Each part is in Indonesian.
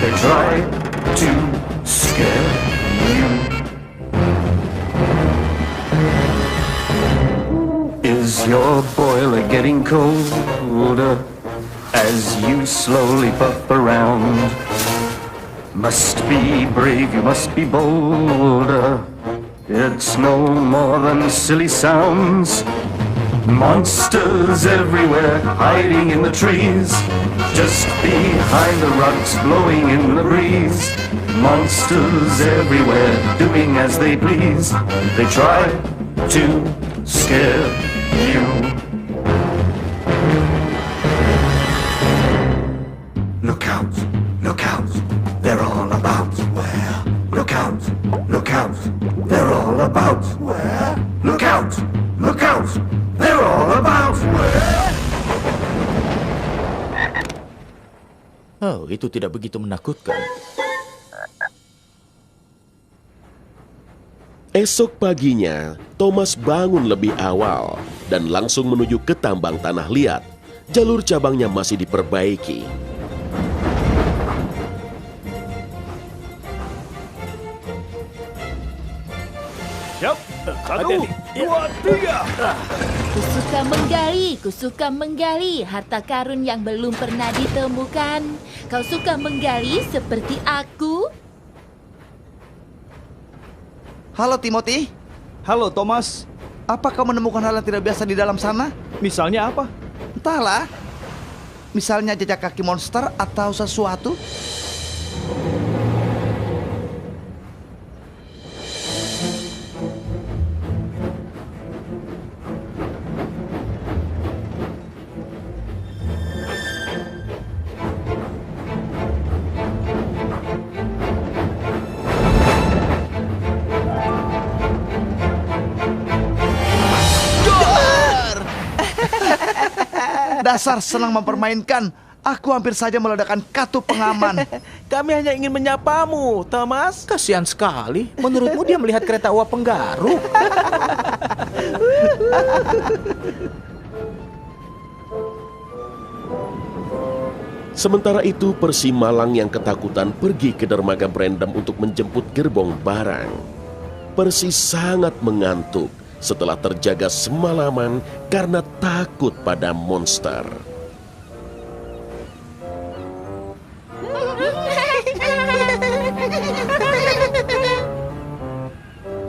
They try to scare you. Is your boiler getting colder as you slowly puff around? Must be brave, you must be bolder. It's no more than silly sounds. Monsters everywhere, hiding in the trees, just behind the rocks, blowing in the breeze. Monsters everywhere, doing as they please. They try to scare you. Look out, look out, they're all about. Where? Look out, they're all about. Where? Look out, they're all about. Where? Oh, itu tidak begitu menakutkan. Esok paginya, Thomas bangun lebih awal dan langsung menuju ke tambang tanah liat. Jalur cabangnya masih diperbaiki. Siap, 1, 2, 3. Ku suka menggali harta karun yang belum pernah ditemukan. Kau suka menggali seperti aku? Halo Timothy, Halo, Thomas. apa kau menemukan hal yang tidak biasa di dalam sana? Misalnya apa? Entahlah, misalnya jejak kaki monster atau sesuatu. Dasar senang mempermainkan. Aku hampir saja meledakkan katup pengaman. Kami hanya ingin menyapamu, Thomas. Kasihan sekali. Menurutmu dia melihat kereta uap penggaruk? Sementara itu, Percy Malang yang ketakutan pergi ke dermaga Brandem untuk menjemput gerbong barang. Percy sangat mengantuk setelah terjaga semalaman karena takut pada monster.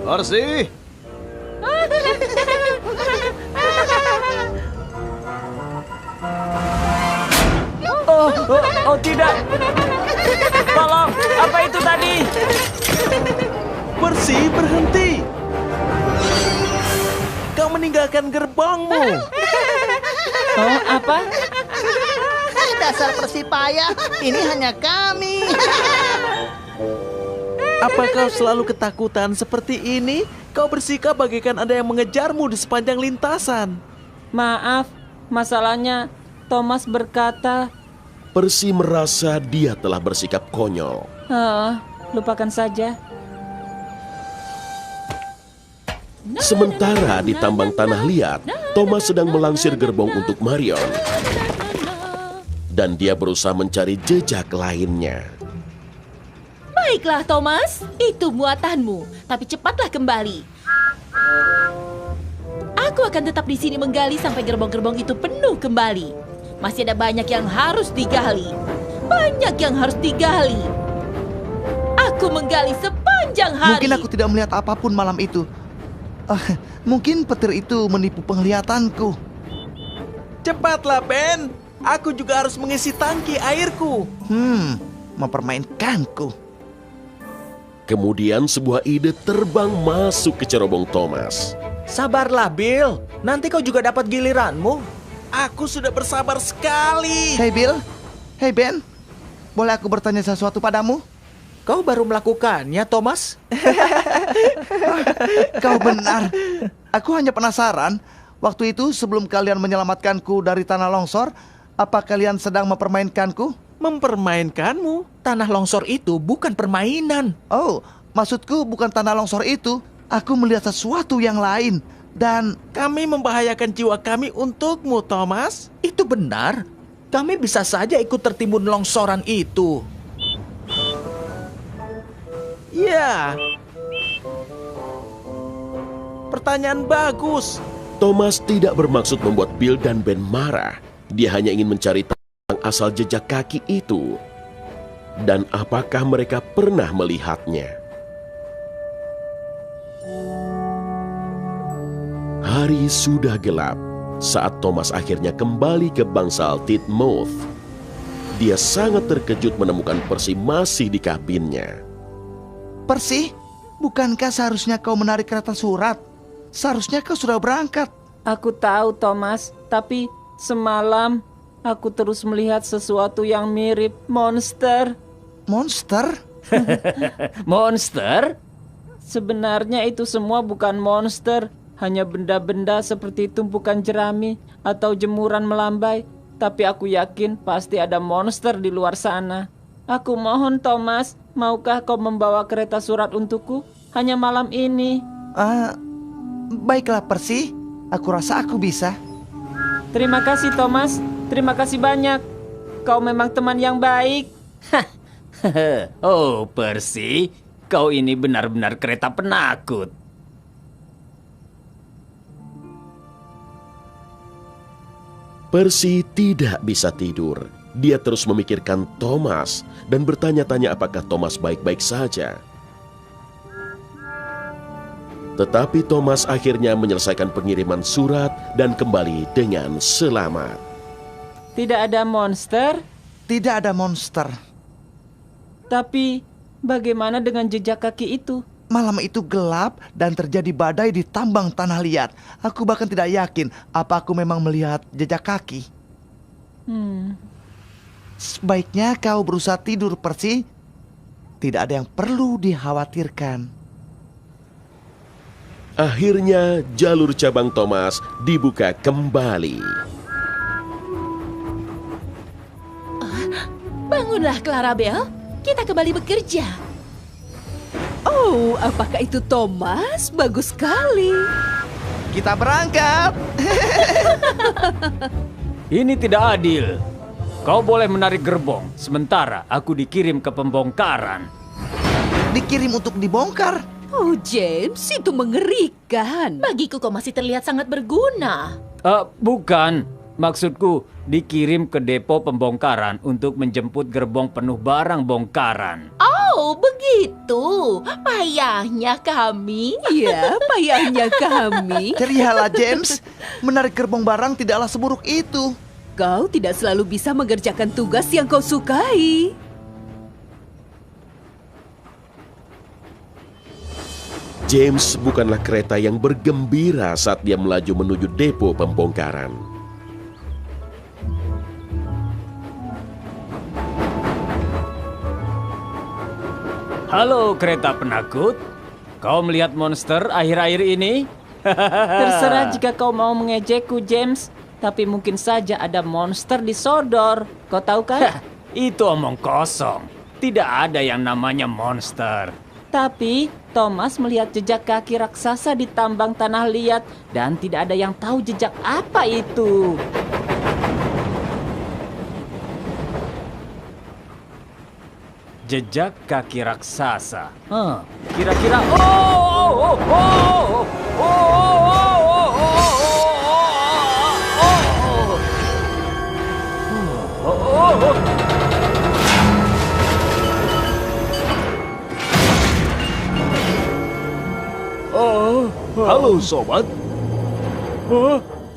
Percy! Oh tidak! Tolong, apa itu tadi? Percy, berhenti! Kau meninggalkan gerbangmu. Oh, apa? Dasar persipaya, ini hanya kami. Apa kau selalu ketakutan seperti ini? Kau bersikap bagaikan ada yang mengejarmu di sepanjang lintasan. Maaf, masalahnya Thomas berkata, Percy merasa dia telah bersikap konyol. lupakan saja. Sementara di tambang tanah liat, Thomas sedang melangsir gerbong untuk Marion. Dan dia berusaha mencari jejak lainnya. Baiklah, Thomas. Itu muatanmu. Tapi cepatlah kembali. Aku akan tetap di sini menggali sampai gerbong-gerbong itu penuh kembali. Masih ada banyak yang harus digali. Banyak yang harus digali. Aku menggali sepanjang hari. Mungkin aku tidak melihat apapun malam itu. Mungkin petir itu menipu penglihatanku. Cepatlah, Ben. Aku juga harus mengisi tangki airku. Mempermainkanku. Kemudian sebuah ide terbang masuk ke cerobong Thomas. Sabarlah, Bill. Nanti kau juga dapat giliranmu. Aku sudah bersabar sekali. Hey Bill, hey Ben, boleh aku bertanya sesuatu padamu? Kau baru melakukannya, Thomas? Kau benar. Aku hanya penasaran. Waktu itu sebelum kalian menyelamatkanku dari tanah longsor, apa kalian sedang mempermainkanku? Mempermainkanmu? Tanah longsor itu bukan permainan. Oh, maksudku bukan tanah longsor itu. Aku melihat sesuatu yang lain. Dan kami membahayakan jiwa kami untukmu, Thomas. Itu benar. Kami bisa saja ikut tertimbun longsoran itu. pertanyaan bagus. Thomas tidak bermaksud membuat Bill dan Ben marah. Dia hanya ingin mencari tahu tentang asal jejak kaki itu. Dan apakah mereka pernah melihatnya? Hari sudah gelap saat Thomas akhirnya kembali ke bangsal Titmoth. Dia sangat terkejut menemukan Percy masih di kabinnya. Percy, bukankah seharusnya kau menarik kereta surat? Seharusnya kau sudah berangkat. Aku tahu, Thomas, tapi semalam aku terus melihat sesuatu yang mirip monster. Monster? Monster? Sebenarnya itu semua bukan monster, hanya benda-benda seperti tumpukan jerami atau jemuran melambai. Tapi aku yakin pasti ada monster di luar sana. Aku mohon, Thomas, maukah kau membawa kereta surat untukku hanya malam ini? Baiklah, Percy. Aku rasa aku bisa. Terima kasih, Thomas. Terima kasih banyak. Kau memang teman yang baik. Oh, Percy, kau ini benar-benar kereta penakut. Percy tidak bisa tidur. Dia terus memikirkan Thomas dan bertanya-tanya apakah Thomas baik-baik saja. Tetapi Thomas akhirnya menyelesaikan pengiriman surat dan kembali dengan selamat. Tidak ada monster? Tidak ada monster. Tapi bagaimana dengan jejak kaki itu? Malam itu gelap dan terjadi badai di tambang tanah liat. Aku bahkan tidak yakin apa aku memang melihat jejak kaki. Sebaiknya kau berusaha tidur, Percy. Tidak ada yang perlu dikhawatirkan. Akhirnya jalur cabang Thomas dibuka kembali. Bangunlah, Clarabel. Kita kembali bekerja. Oh, apakah itu Thomas? Bagus sekali. Kita berangkat. Ini tidak adil. Kau boleh menarik gerbong, sementara aku dikirim ke pembongkaran. Dikirim untuk dibongkar. Oh, James, itu mengerikan. Bagiku kau masih terlihat sangat berguna. Bukan. Maksudku, dikirim ke depo pembongkaran untuk menjemput gerbong penuh barang bongkaran. Oh, begitu. Payahnya kami. Iya, payahnya kami. Cerialah, James. Menarik gerbong barang tidaklah seburuk itu. Kau tidak selalu bisa mengerjakan tugas yang kau sukai. James bukanlah kereta yang bergembira saat dia melaju menuju depo pembongkaran. Halo kereta penakut, kau melihat monster akhir-akhir ini? Terserah jika kau mau mengejekku, James. Tapi mungkin saja ada monster di Sodor. Kau tahu kan? Itu omong kosong. Tidak ada yang namanya monster. Tapi Thomas melihat jejak kaki raksasa di tambang tanah liat dan tidak ada yang tahu jejak apa itu. Jejak kaki raksasa. Kira-kira Halo sobat.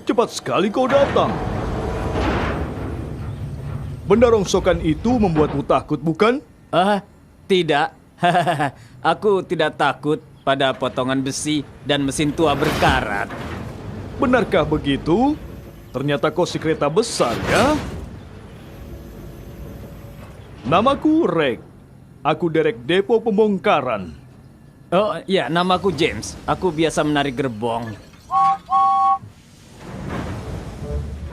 Cepat sekali kau datang. Benda rongsokan itu membuatmu takut, bukan? Tidak. Aku tidak takut pada potongan besi dan mesin tua berkarat. Benarkah begitu? Ternyata kau si kereta besar, ya? Namaku Reg. Aku derek depo pembongkaran. Oh ya, namaku James. Aku biasa menarik gerbong.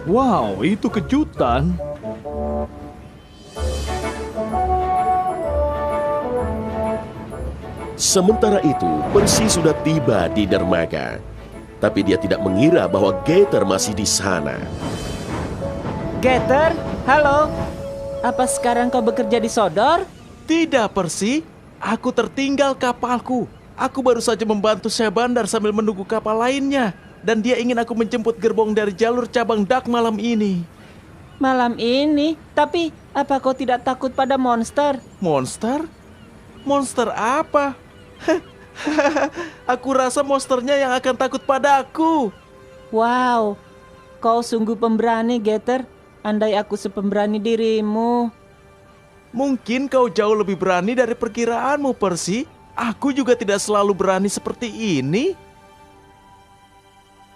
Wow, itu kejutan. Sementara itu, Percy sudah tiba di dermaga. Tapi dia tidak mengira bahwa Gator masih di sana. Gator, halo. Apa sekarang kau bekerja di Sodor? Tidak, Percy. Aku tertinggal kapalku. Aku baru saja membantu Syah Bandar sambil menunggu kapal lainnya. Dan dia ingin aku menjemput gerbong dari jalur cabang Dak malam ini. Malam ini? Tapi apa kau tidak takut pada monster? Monster? Monster apa? Aku rasa monsternya yang akan takut padaku. Wow, kau sungguh pemberani, Getter. Andai aku sepemberani dirimu. Mungkin kau jauh lebih berani dari perkiraanmu, Percy. Aku juga tidak selalu berani seperti ini.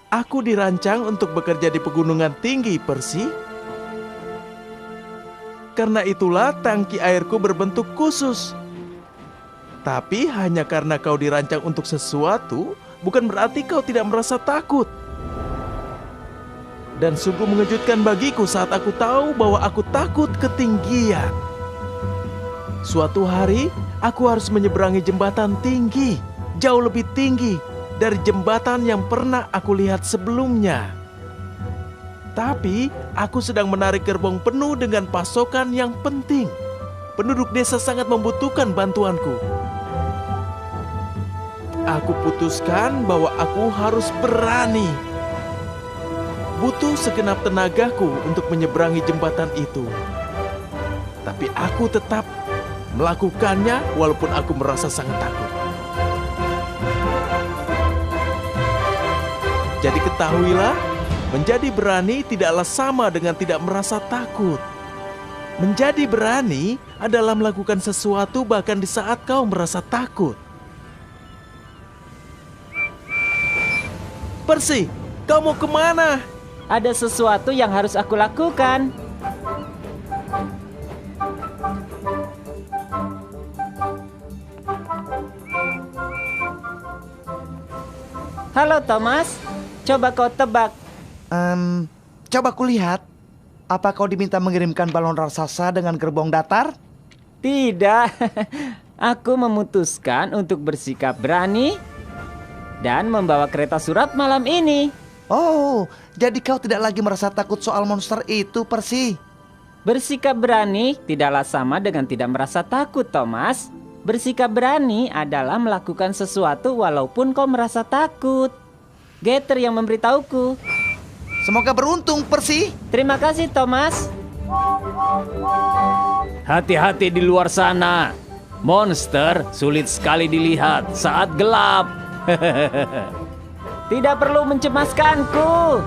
Aku dirancang untuk bekerja di pegunungan tinggi, Percy. Karena itulah tangki airku berbentuk khusus. Tapi hanya karena kau dirancang untuk sesuatu, bukan berarti kau tidak merasa takut. Dan sungguh mengejutkan bagiku saat aku tahu bahwa aku takut ketinggian. Suatu hari, aku harus menyeberangi jembatan tinggi, jauh lebih tinggi dari jembatan yang pernah aku lihat sebelumnya. Tapi, aku sedang menarik gerbong penuh dengan pasokan yang penting. Penduduk desa sangat membutuhkan bantuanku. Aku putuskan bahwa aku harus berani. Butuh segenap tenagaku untuk menyeberangi jembatan itu. Tapi aku tetap melakukannya walaupun aku merasa sangat takut. Jadi ketahuilah, menjadi berani tidaklah sama dengan tidak merasa takut. Menjadi berani adalah melakukan sesuatu bahkan di saat kau merasa takut. Percy, kau mau kemana? Ada sesuatu yang harus aku lakukan. Halo Thomas, coba kau tebak. Coba kulihat. Apa kau diminta mengirimkan balon raksasa dengan gerbong datar? Tidak, aku memutuskan untuk bersikap berani dan membawa kereta surat malam ini. Oh, jadi kau tidak lagi merasa takut soal monster itu, Percy? Bersikap berani tidaklah sama dengan tidak merasa takut, Thomas. Bersikap berani adalah melakukan sesuatu walaupun kau merasa takut. Getter yang memberitahuku. Semoga beruntung, Percy. Terima kasih, Thomas. Hati-hati di luar sana. Monster sulit sekali dilihat saat gelap. Tidak perlu mencemaskanku.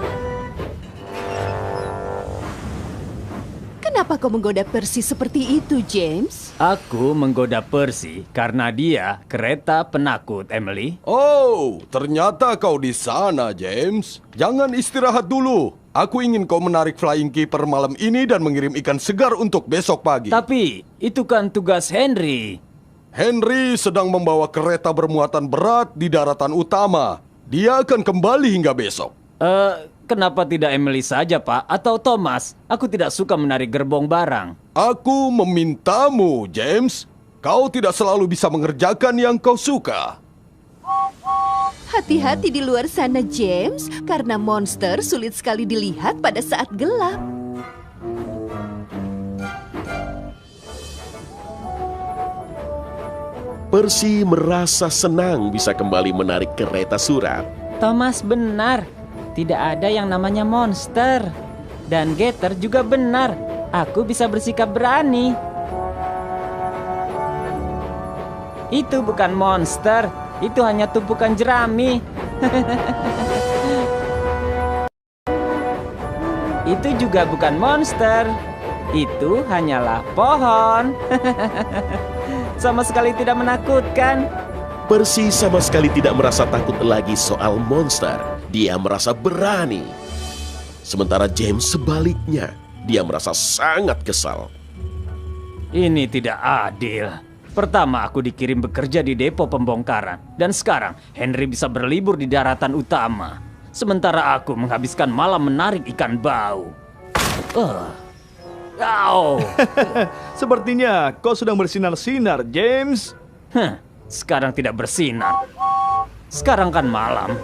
Kenapa kau menggoda Percy seperti itu, James? Aku menggoda Percy karena dia kereta penakut, Emily. Oh, ternyata kau di sana, James. Jangan istirahat dulu. Aku ingin kau menarik Flying Keeper malam ini dan mengirim ikan segar untuk besok pagi. Tapi itu kan tugas Henry. Henry sedang membawa kereta bermuatan berat di daratan utama. Dia akan kembali hingga besok. Kenapa tidak Emily saja, Pak? Atau Thomas? Aku tidak suka menarik gerbong barang. Aku memintamu, James. Kau tidak selalu bisa mengerjakan yang kau suka. Hati-hati di luar sana, James, karena monster sulit sekali dilihat pada saat gelap. Percy merasa senang bisa kembali menarik kereta surat. Thomas benar. Tidak ada yang namanya monster. Dan Getter juga benar. Aku bisa bersikap berani. Itu bukan monster. Itu hanya tumpukan jerami. Itu juga bukan monster. Itu hanyalah pohon. Sama sekali tidak menakutkan. Percy sama sekali tidak merasa takut lagi soal monster. Dia merasa berani. Sementara James sebaliknya, dia merasa sangat kesal. Ini tidak adil. Pertama aku dikirim bekerja di depo pembongkaran. Dan sekarang Henry bisa berlibur di daratan utama. Sementara aku menghabiskan malam menarik ikan bau. Sepertinya kau sedang bersinar-sinar, James. Sekarang tidak bersinar. Sekarang kan malam.